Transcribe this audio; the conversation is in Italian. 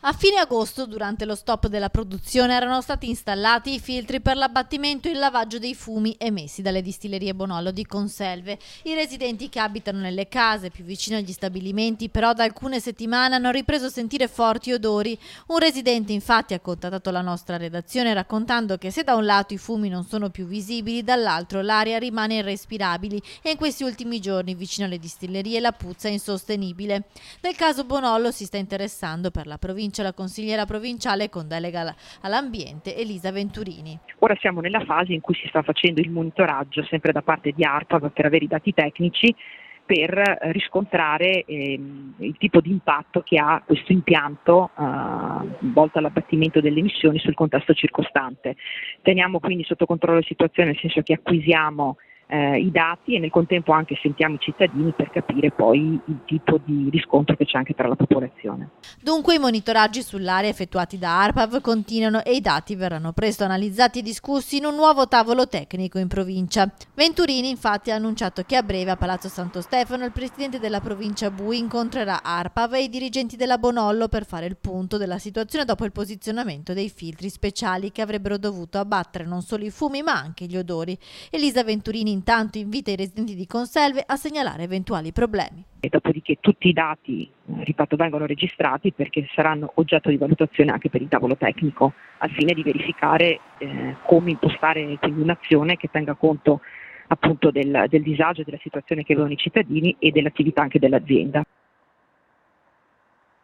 A fine agosto, durante lo stop della produzione, erano stati installati i filtri per l'abbattimento e il lavaggio dei fumi emessi dalle distillerie Bonollo di Conselve. I residenti che abitano nelle case più vicine agli stabilimenti, però da alcune settimane hanno ripreso a sentire forti odori. Un residente infatti ha contattato la nostra redazione raccontando che se da un lato i fumi non sono più visibili, dall'altro l'aria rimane irrespirabile e in questi ultimi giorni vicino alle distillerie la puzza è insostenibile. Del caso Bonollo si sta interessando per la provincia la consigliera provinciale con delega all'ambiente Elisa Venturini. Ora siamo nella fase in cui si sta facendo il monitoraggio sempre da parte di ARPAV per avere i dati tecnici per riscontrare il tipo di impatto che ha questo impianto volto all'abbattimento delle emissioni sul contesto circostante. Teniamo quindi sotto controllo la situazione, nel senso che acquisiamo i dati e nel contempo anche sentiamo i cittadini per capire poi il tipo di riscontro che c'è anche tra la popolazione. Dunque i monitoraggi sull'area effettuati da ARPAV continuano e i dati verranno presto analizzati e discussi in un nuovo tavolo tecnico in provincia. Venturini infatti ha annunciato che a breve a Palazzo Santo Stefano il presidente della provincia Bui incontrerà ARPAV e i dirigenti della Bonollo per fare il punto della situazione dopo il posizionamento dei filtri speciali che avrebbero dovuto abbattere non solo i fumi ma anche gli odori. Elisa Venturini intanto invita i residenti di Conselve a segnalare eventuali problemi. E dopodiché tutti i dati, ripeto, vengono registrati perché saranno oggetto di valutazione anche per il tavolo tecnico, al fine di verificare come impostare quindi un'azione che tenga conto appunto del disagio e della situazione che avevano i cittadini e dell'attività anche dell'azienda.